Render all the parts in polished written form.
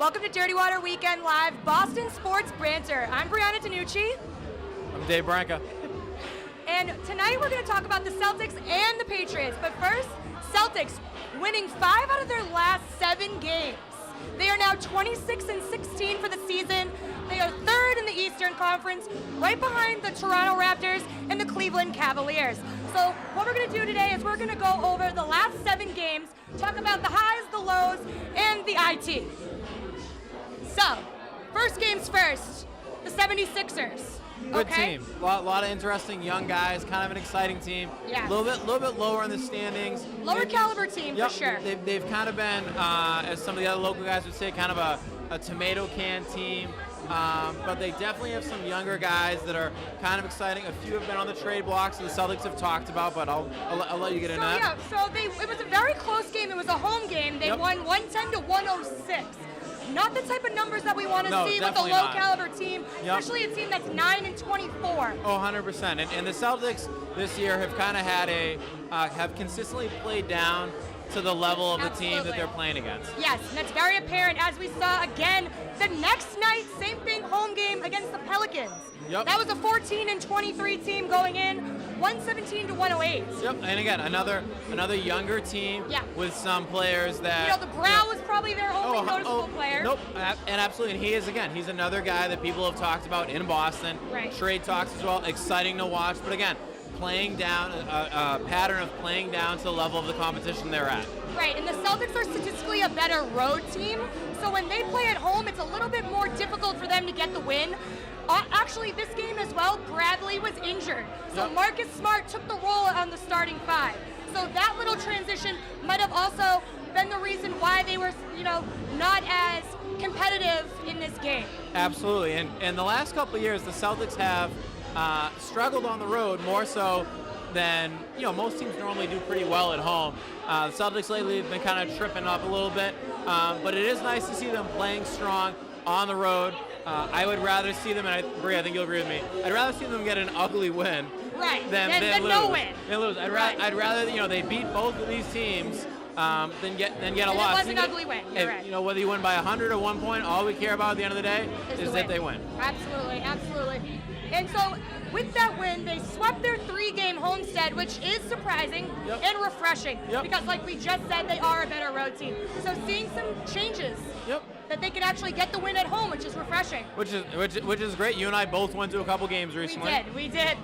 Welcome to Dirty Water Weekend Live, Boston Sports Banter. I'm Brianna DeNucci. I'm Dave Branca. And tonight we're going to talk about the Celtics and the Patriots. But first, Celtics winning 5 out of their last 7 games. They are now 26-16 for the season. They are 3rd in the Eastern Conference, right behind the Toronto Raptors and the Cleveland Cavaliers. So what we're going to do today is we're going to go over the last 7 games, talk about the highs, the lows, and the IT. So, first games first, the 76ers. Good okay? team. A lot of interesting young guys. Kind of an exciting team. Yeah. A little bit lower in the standings. Lower caliber team Yep. for sure. They've kind of been, as some of the other local guys would say, kind of a tomato can team. But they definitely have some younger guys that are kind of exciting. A few have been on the trade blocks that the Celtics have talked about, but I'll let you get in that. Yeah, so it was a very close game. It was a home game. They won 110 to 106. Not the type of numbers that we want to see with a low-caliber team, especially a team that's 9-24. Oh, 100%. And the Celtics this year have kind of had have consistently played down to the level of the team that they're playing against. Yes, and that's very apparent as we saw again the next night, same thing, home game against the Pelicans. Yep. That was a 14-23 team going in, 117 to 108. Yep, and again, another younger team with some players that... the Brow was probably their only noticeable player. Nope, and absolutely, and he's another guy that people have talked about in Boston. Right. Trade talks as well, exciting to watch, but again, playing down, a pattern of playing down to the level of the competition they're at. Right, and the Celtics are statistically a better road team, so when they play at home, it's a little bit more difficult for them to get the win. Actually, this game as well, Bradley was injured, so Marcus Smart took the role on the starting 5. So that little transition might have also been the reason why they were, not as competitive in this game. Absolutely, and the last couple of years, the Celtics have struggled on the road more so than most teams normally do pretty well at home. The Celtics lately have been kind of tripping up a little bit, but it is nice to see them playing strong on the road. I would rather see them, and Bri, I think you'll agree with me, I'd rather see them get an ugly win than lose. No win. Than lose. I'd rather they beat both of these teams than get a loss. It was an ugly win. You're right. Whether you win by 100 or 1 point, all we care about at the end of the day is that they win. Absolutely, absolutely. And so with that win, they swept their 3-game homestand, which is surprising and refreshing because, like we just said, they are a better road team. So seeing some changes that they can actually get the win at home, which is refreshing. Which is great. You and I both went to a couple games recently. We did.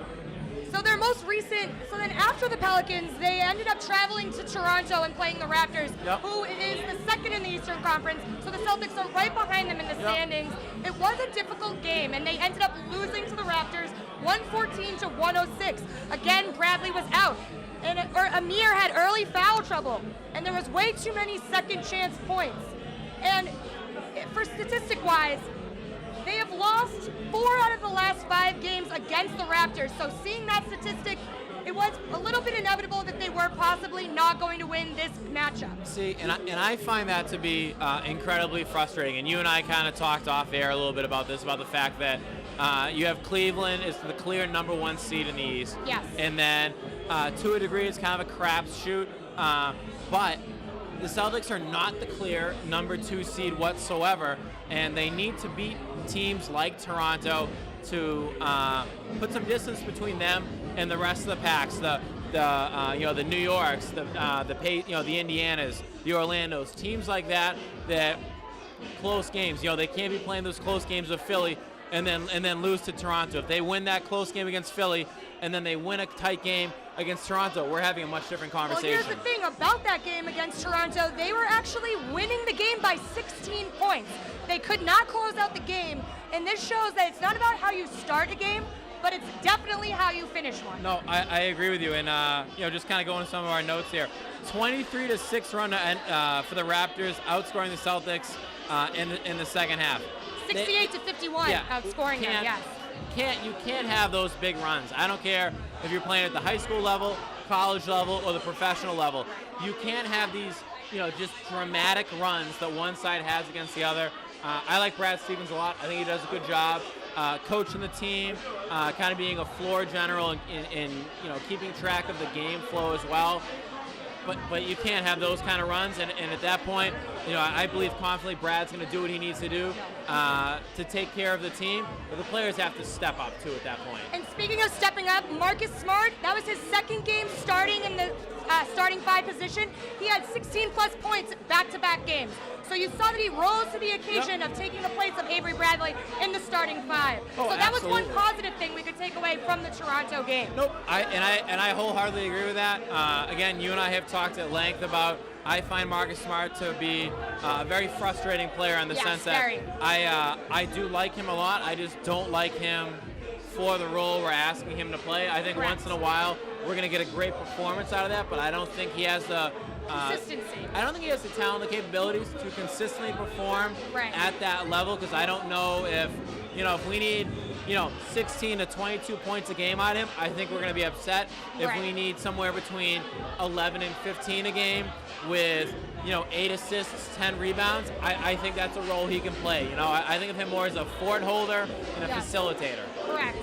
So their most recent, then after the Pelicans, they ended up traveling to Toronto and playing the Raptors, who is the 2nd in the Eastern Conference, so the Celtics are right behind them in the standings. It was a difficult game, and they ended up losing to the Raptors 114 to 106. Again, Bradley was out, and Amir had early foul trouble, and there was way too many second chance points. And for statistic-wise, they have lost 4 out of the last 5 games against the Raptors. So seeing that statistic, it was a little bit inevitable that they were possibly not going to win this matchup. See, and I find that to be incredibly frustrating. And you and I kind of talked off air a little bit about this, about the fact that you have Cleveland is the clear number 1 seed in the East. Yes. And then to a degree, it's kind of a crapshoot. But the Celtics are not the clear number 2 seed whatsoever, and they need to beat teams like Toronto to put some distance between them and the rest of the packs. The New Yorks, the Indianas, the Orlandos, teams like that close games. They can't be playing those close games with Philly and then lose to Toronto. If they win that close game against Philly and then they win a tight game against Toronto, we're having a much different conversation. Well, here's the thing about that game against Toronto. They were actually winning the game by 16 points. They could not close out the game, and this shows that it's not about how you start a game, but it's definitely how you finish one. No, I agree with you, and just kind of going to some of our notes here. 23-6 run for the Raptors, outscoring the Celtics in the second half. 68-51, outscoring them, yes. You can't have those big runs. I don't care if you're playing at the high school level, college level, or the professional level. You can't have these, just dramatic runs that one side has against the other. I like Brad Stevens a lot. I think he does a good job coaching the team, kind of being a floor general and keeping track of the game flow as well. But you can't have those kind of runs, and at that point, I believe confidently Brad's going to do what he needs to do to take care of the team, but the players have to step up too at that point. And speaking of stepping up, Marcus Smart, that was his second game starting in the starting 5 position. He had 16-plus points back-to-back games. So you saw that he rose to the occasion of taking the place of Avery Bradley in the starting 5. Oh, so that absolutely. was one positive thing we could take away from the Toronto game. Nope, I wholeheartedly agree with that. Again, you and I have talked at length about. I find Marcus Smart to be a very frustrating player in the sense that I do like him a lot. I just don't like him for the role we're asking him to play. I think once in a while we're going to get a great performance out of that, but I don't think he has the consistency. I don't think he has the talent, the capabilities to consistently perform at that level, because I don't know if we need 16 to 22 points a game out of him, I think we're going to be upset. If we need somewhere between 11 and 15 a game with 8 assists, 10 rebounds, I think that's a role he can play. I think of him more as a fort holder and a facilitator. Correct.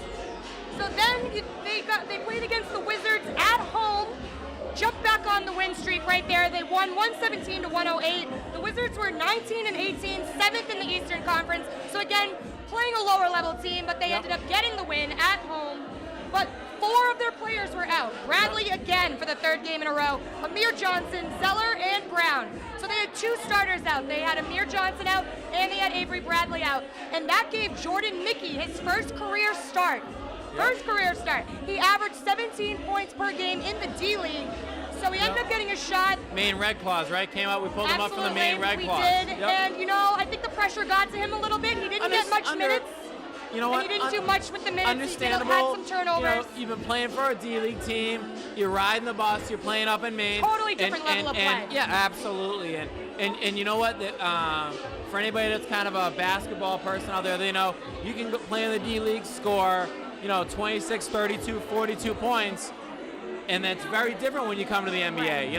So then they played against the Wizards at home. Jumped back on the win streak right there. They won 117 to 108. The Wizards were 19 and 18, 7th in the Eastern Conference. So again, playing a lower level team, but they ended up getting the win at home. But 4 of their players were out. Bradley again for the 3rd game in a row. Amir Johnson, Zeller, and Brown. So they had 2 starters out. They had Amir Johnson out, and they had Avery Bradley out. And that gave Jordan Mickey his first career start. First career start. He averaged 17 points per game in the D-League. So he ended up getting a shot. Main Red Claws, right? Came out, we pulled him up from the main Red Claws. We did, and I think the pressure got to him a little bit. He didn't get much minutes. You know what? And he didn't do much with the minutes. Understandable. He had some turnovers. You've been playing for a D-League team. You're riding the bus. You're playing up in Maine. Totally different level of play. Yeah, absolutely. And you know what? For anybody that's kind of a basketball person out there, you can go play in the D-League, score 26, 32, 42 points, and that's very different when you come to the NBA.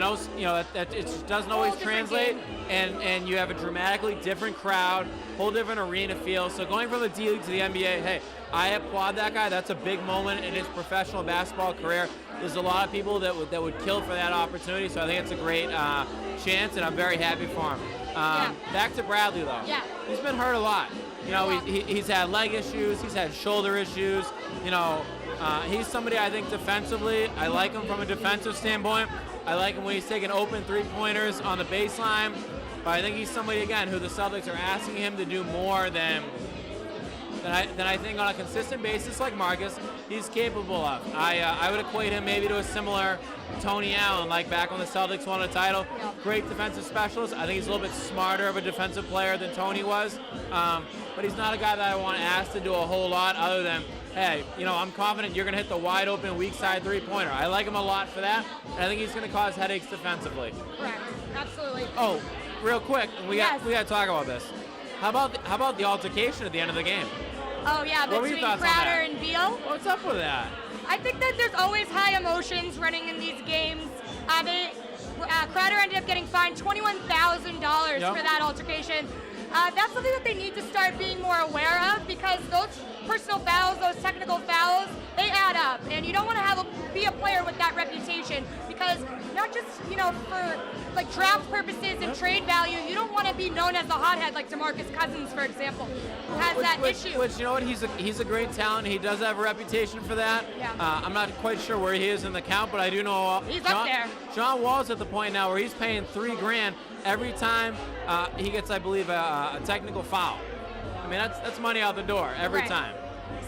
That it just doesn't always translate, and you have a dramatically different crowd, whole different arena feel. So going from the D League to the NBA, hey, I applaud that guy. That's a big moment in his professional basketball career. There's a lot of people that would kill for that opportunity. So I think it's a great chance, and I'm very happy for him. Back to Bradley though. Yeah. He's been hurt a lot. He's had leg issues. He's had shoulder issues. He's somebody I think defensively, I like him from a defensive standpoint. I like him when he's taking open 3-pointers on the baseline. But I think he's somebody, again, who the Celtics are asking him to do more than I think on a consistent basis, like Marcus, he's capable of. I would equate him maybe to a similar Tony Allen, like back when the Celtics won a title. Great defensive specialist. I think he's a little bit smarter of a defensive player than Tony was. But he's not a guy that I want to ask to do a whole lot other than, hey, I'm confident you're going to hit the wide open weak side 3-pointer. I like him a lot for that, and I think he's going to cause headaches defensively. Correct. Absolutely. Oh, real quick, we got to talk about this. How about the altercation at the end of the game? Oh yeah, between Crowder and Beal. What's up with that? I think that there's always high emotions running in these games. Crowder ended up getting fined $21,000 for that altercation. That's something that they need to start being more aware of, because those personal fouls, those technical fouls, they add up. And you don't want to be a player with that reputation, because not just, for like draft purposes and trade value, you don't want to be known as a hothead like DeMarcus Cousins, for example, who has that issue. Which, he's a great talent. He does have a reputation for that. Yeah. I'm not quite sure where he is in the count, but I do know he's up there. John Wall's at the point now where he's paying $3,000 every time he gets, I believe, a technical foul. I mean, that's money out the door every time.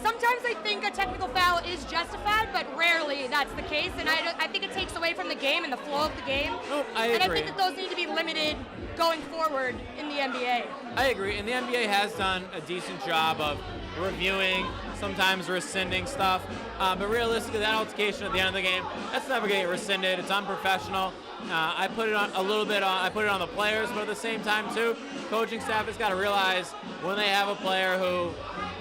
Sometimes I think a technical foul is justified, but rarely that's the case, and I think it takes away from the game and the flow of the game. Oh, I agree. And I think that those need to be limited going forward in the NBA. I agree, and the NBA has done a decent job of reviewing, sometimes rescinding stuff, but realistically, that altercation at the end of the game, that's never going to get rescinded. It's unprofessional. I put it on I put it on the players, but at the same time too, coaching staff has got to realize when they have a player who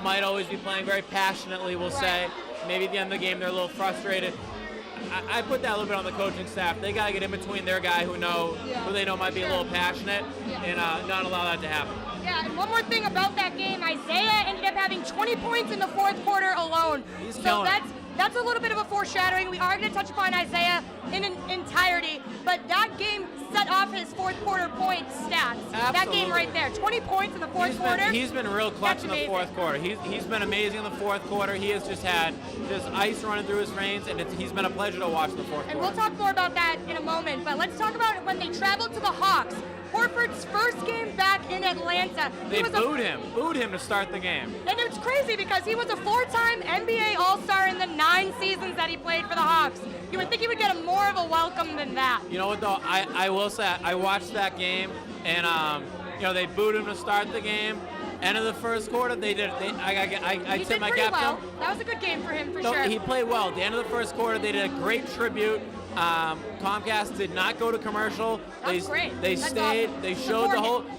might always be playing very passionately, we'll say, maybe at the end of the game they're a little frustrated. I put that a little bit on the coaching staff. They got to get in between their guy who they know might be a little passionate, and not allow that to happen. Yeah, and one more thing about that game, Isiah ended up having 20 points in the fourth quarter alone. He's killing it. that's a little bit of a foreshadowing. We are going to touch upon Isiah in an entirety, but that game set off his fourth quarter point stats. Absolutely. That game right there, 20 points in the fourth quarter. He's been real clutch in the amazing. fourth quarter. He's been amazing in the fourth quarter. He has just had ice running through his veins, and he's been a pleasure to watch in the fourth And quarter. we'll talk more about that in a moment, but let's talk about when they traveled to the Hawks. Horford's first game back in Atlanta. They booed him to start the game. And it's crazy because he was a 4-time NBA All-Star in the 9 seasons that he played for the Hawks. You would think he would get more of a welcome than that. You know what though? I will say I watched that game, and they booed him to start the game. End of the first quarter, I tipped my cap well. to him. That was a good game for him, for No, sure. he played well. At the end of the first quarter, they did a great tribute. Comcast did not go to commercial. That's great. They That's stayed. awesome.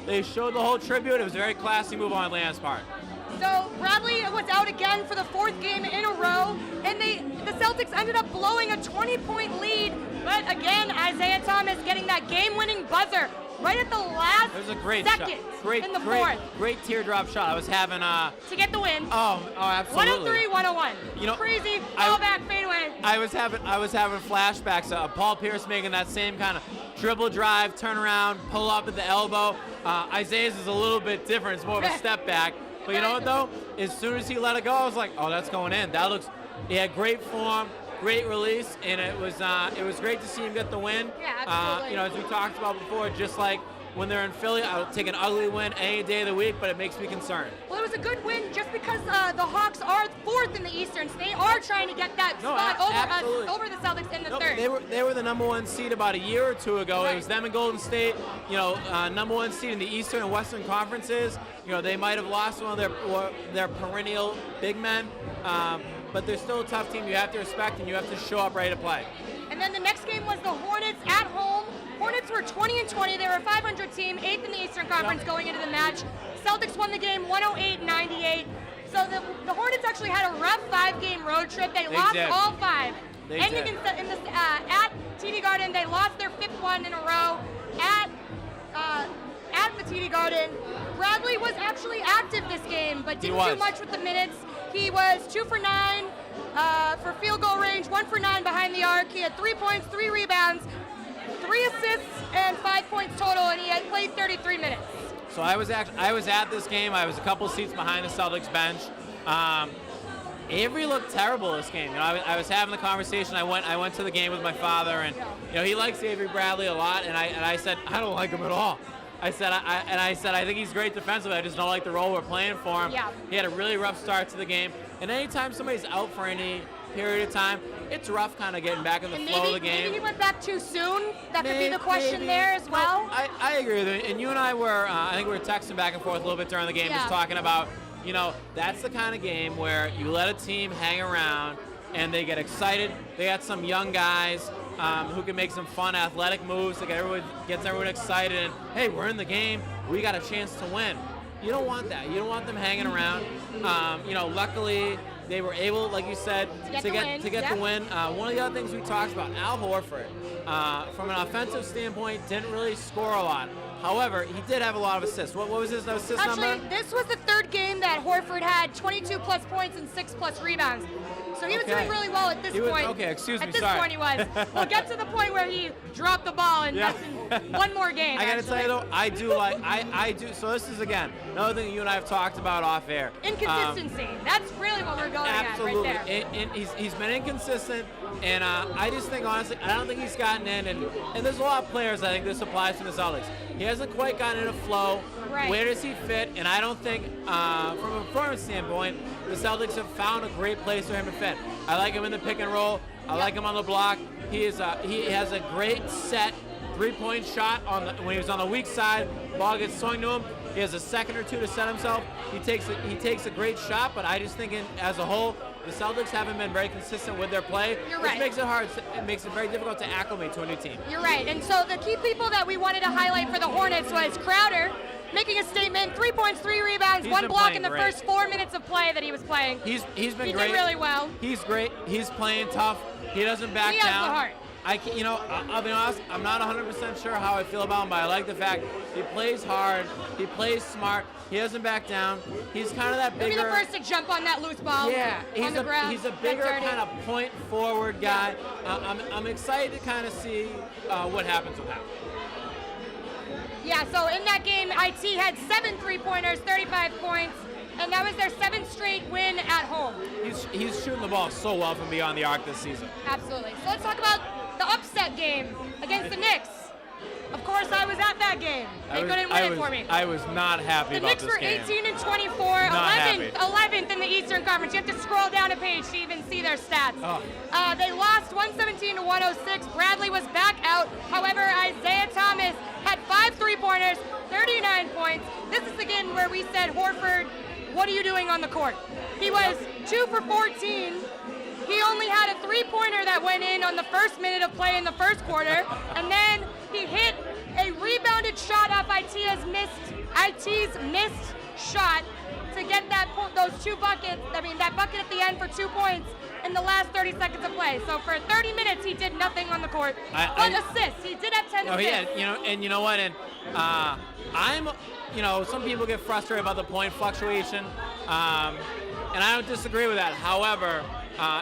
They showed the whole tribute. It was a very classy move on Atlanta's part. So Bradley was out again for the 4th game in a row, and the Celtics ended up blowing a 20-point lead. But again, Isiah Thomas getting that game-winning buzzer right at the last It was a great second shot. in the fourth Great teardrop shot. I was having to get the win. Oh, absolutely. 103-101. You know, crazy fallback fadeaway. I was having flashbacks of Paul Pierce making that same kind of dribble drive, turn around, pull up at the elbow. Isiah's is a little bit different. It's more of a step back. But you know what though? As soon as he let it go, I was like, oh, that's going in. He had great form, great release, and it was great to see him get the win. Yeah, absolutely. As we talked about before, just like when they're in Philly, I'll take an ugly win any day of the week, but it makes me concerned. Well, it was a good win just because the Hawks are 4th in the Eastern. So they are trying to get that spot over the Celtics in the 3rd. They were the number 1 seed about a year or two ago. Right. It was them and Golden State, number 1 seed in the Eastern and Western conferences. They might have lost one of their perennial big men, but they're still a tough team you have to respect, and you have to show up ready to play. And then the next game was the Hornets at home. Hornets were 20-20. They were a 500 team, 8th in the Eastern Conference going into the match. Celtics won the game 108-98. So the Hornets actually had a rough 5-game road trip. They lost did. all 5. They Ending did. at TD Garden, they lost their 5th one in a row at the TD Garden. Bradley was actually active this game, but didn't do much with the minutes. He was 2 for 9 for field goal range, 1 for 9 behind the arc. He had 3 points, 3 rebounds, 3 assists, and 5 points total, and he had played 33 minutes. So I was at this game. I was a couple seats behind the Celtics bench. Avery looked terrible this game. I was having the conversation. I went to the game with my father, and he likes Avery Bradley a lot. And I said I don't like him at all. I said I think he's great defensively. I just don't like the role we're playing for him. Yeah. He had a really rough start to the game. And anytime somebody's out for any period of time, it's rough kind of getting back in the flow of the game. Maybe he went back too soon. That could be the question there as well. No, I agree with you. And you and I were, I think we were texting back and forth a little bit during the game, just talking about, that's the kind of game where you let a team hang around and they get excited. They got some young guys who can make some fun athletic moves that gets everyone excited. And, hey, we're in the game. We got a chance to win. You don't want that. You don't want them hanging around. Luckily, they were able, like you said, to get the win. One of the other things we talked about, Al Horford, from an offensive standpoint, didn't really score a lot. However, he did have a lot of assists. What was his assist number? Actually, this was the 3rd game that Horford had 22-plus points and 6-plus rebounds. So he was doing really well at this point. Okay, excuse me, At this sorry. point he was. We'll get to the point where he dropped the ball and that's in one more game. I got to tell you, though, I do. So this is, again, another thing you and I have talked about off air. Inconsistency. That's really what we're going at right there. Absolutely. He's been inconsistent, and I just think, honestly, I don't think he's gotten in. And there's a lot of players I think this applies to the Celtics. He hasn't quite gotten in a flow. Right. Where does he fit? And I don't think, from a performance standpoint, the Celtics have found a great place for him to fit. I like him in the pick and roll. I like him on the block. He has a great set 3-point shot when he was on the weak side. Ball gets swung to him. He has a second or two to set himself. He takes a great shot, but I just think as a whole, the Celtics haven't been very consistent with their play. You're right. Which makes it hard. It makes it very difficult to acclimate to a new team. You're right. And so the key people that we wanted to highlight for the Hornets was Crowder, making a statement, 3 points, 3 rebounds, 1 block in the first 4 minutes of play that he was playing. He's been great. He did really well. He's great. He's playing tough. He doesn't back down. He has the heart. I'll be honest, I'm not 100% sure how I feel about him, but I like the fact he plays hard, he plays smart, he doesn't back down. He's kind of that bigger. He'll be the first to jump on that loose ball. Yeah, on the ground. He's a bigger kind of point forward guy. I'm excited to kind of see what happens with him. Yeah, so in that game, IT had 7 3-pointers, 35 points, and that was their 7th straight win at home. He's shooting the ball so well from beyond the arc this season. Absolutely. So let's talk about the upset game against the Knicks. Of course, I was at that game. They couldn't win it for me. I was not happy about this game. The Knicks were 18 and 24, 11th in the Eastern Conference. You have to scroll down a page to even see their stats. Oh. They lost 117 to 106. Bradley was back out. However, Isiah Thomas had 5 3-pointers, 39 points. This is the game where we said, Horford, what are you doing on the court? He was 2 for 14. He only had a 3-pointer that went in on the first minute of play in the first quarter, and then he hit a rebounded shot off IT's missed shot to get those 2 buckets. I mean, that bucket at the end for 2 points in the last 30 seconds of play. So for 30 minutes, he did nothing on the court. But assists, he did have 10 assists. Yeah, and you know what? And some people get frustrated about the point fluctuation, and I don't disagree with that. However,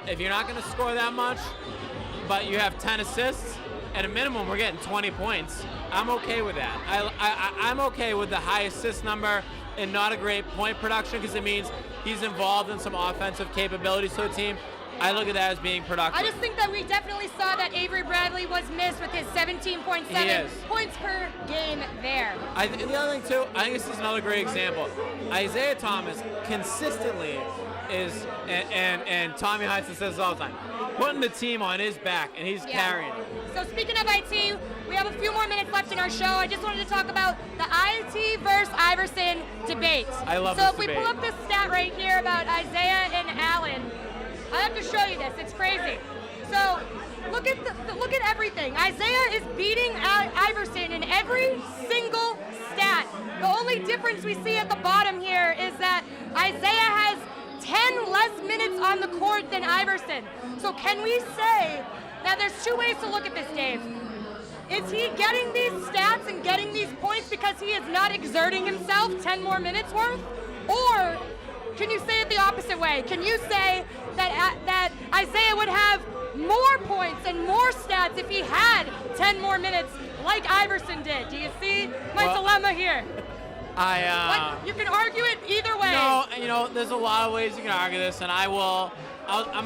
if you're not going to score that much, but you have 10 assists, at a minimum, we're getting 20 points. I'm okay with that. I'm okay with the high assist number and not a great point production because it means he's involved in some offensive capabilities to the team. I look at that as being productive. I just think that we definitely saw that Avery Bradley was missed with his 17.7 points per game there. And the other thing, too, I think this is another great example. Isiah Thomas consistently is, and Tommy Hudson says this all the time, putting the team on his back, and he's carrying it. So speaking of IT, we have a few more minutes left in our show. I just wanted to talk about the IT versus Iverson debate. I love this debate. So if we pull up this stat right here about Isiah and Allen, I have to show you this. It's crazy. So look at everything. Isiah is beating Iverson in every single stat. The only difference we see at the bottom here is that Isiah has 10 less minutes on the court than Iverson. So can we say, now there's 2 ways to look at this, Dave. Is he getting these stats and getting these points because he is not exerting himself 10 more minutes worth? Or can you say it the opposite way? Can you say that Isiah would have more points and more stats if he had 10 more minutes like Iverson did? Do you see my dilemma here? You can argue it either way. No, there's a lot of ways you can argue this, and I'm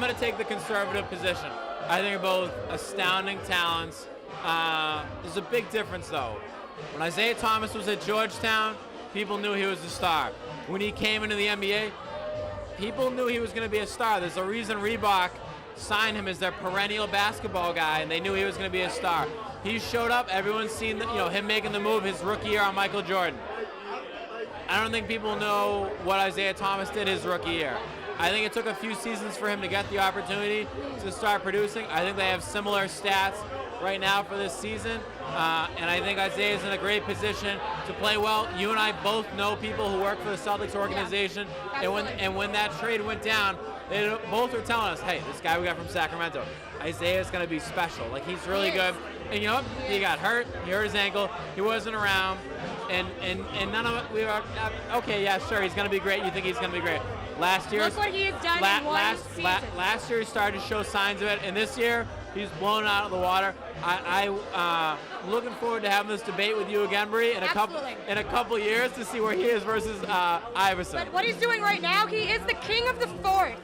going to take the conservative position. I think they're both astounding talents. There's a big difference, though. When Isiah Thomas was at Georgetown, people knew he was a star. When he came into the NBA, people knew he was going to be a star. There's a reason Reebok signed him as their perennial basketball guy, and they knew he was going to be a star. He showed up. Everyone's seen him making the move his rookie year on Michael Jordan. I don't think people know what Isiah Thomas did his rookie year. I think it took a few seasons for him to get the opportunity to start producing. I think they have similar stats right now for this season, and I think Isiah is in a great position to play well. You and I both know people who work for the Celtics organization, and when that trade went down, they both were telling us, hey, this guy we got from Sacramento, Isiah is going to be special. Like, he's really good. And you know what? He got hurt. He hurt his ankle. He wasn't around. And none of it, we were, okay, yeah, sure, he's going to be great. You think he's going to be great. Last year, look what he has done in one season. Last year, he started to show signs of it. And this year, he's blown out of the water. I'm looking forward to having this debate with you again, Bree, in a couple years to see where he is versus Iverson. But what he's doing right now, he is the king of the fourth.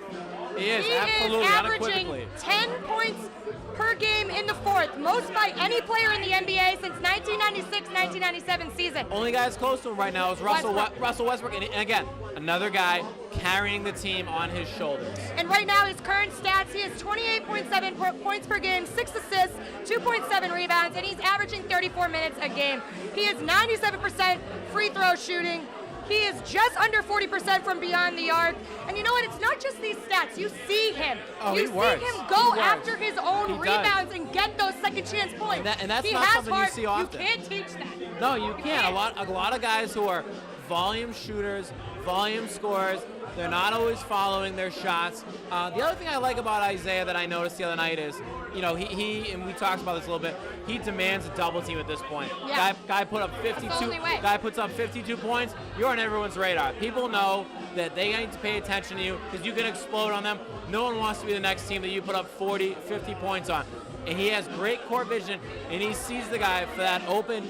He is, absolutely, He is averaging unequivocally 10 points per game in the fourth, most by any player in the NBA since 1996-1997 season. Only guy that's close to him right now is Russell Westbrook, and again, another guy carrying the team on his shoulders. And right now, his current stats, he has 28.7 points per game, 6 assists, 2.7 rebounds, and he's averaging 34 minutes a game. He is 97% free throw shooting. He is just under 40% from beyond the arc. And you know what? It's not just these stats. You see him. You see him go after his own rebounds and get those second chance points. And that's not something you see often. You can't teach that. No, you can't. A lot of guys who are volume shooters, volume scorers, They're not always following their shots. The other thing I like about Isiah that I noticed the other night is, you know, he and we talked about this a little bit. He demands a double team at this point. Yeah. Guy put up 52. That's the only way. Guy puts up 52 points. You're on everyone's radar. People know that they need to pay attention to you because you can explode on them. No one wants to be the next team that you put up 40, 50 points on. And he has great court vision, and he sees the guy for that open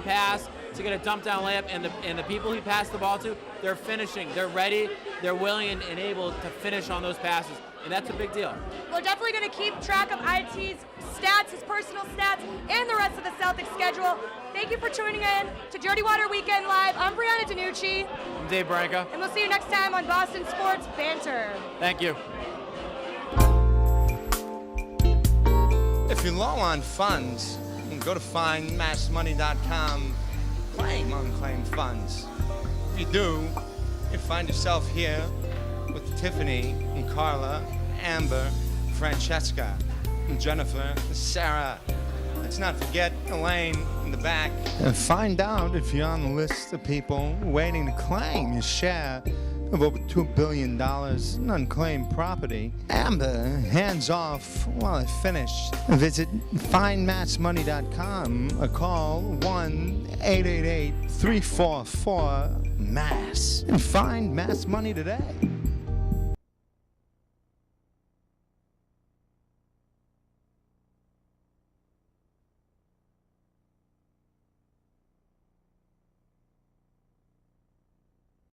pass to get a dump down layup, and the people he passed the ball to, they're finishing. They're ready. They're willing and able to finish on those passes, and that's a big deal. We're definitely going to keep track of IT's stats, his personal stats, and the rest of the Celtics schedule. Thank you for tuning in to Dirty Water Weekend Live. I'm Brianna DeNucci. I'm Dave Branca. And we'll see you next time on Boston Sports Banter. Thank you. If you're low on funds, you can go to findmassmoney.com, claim unclaimed funds. If you do, you find yourself here with Tiffany and Carla, Amber, Francesca, and Jennifer, Sarah. Let's not forget Elaine in the back. And find out if you're on the list of people waiting to claim your share of over $2 billion in unclaimed property. Amber, hands off while I finish. Visit findmassmoney.com or call 1-888-344-MASS and find Mass Money today.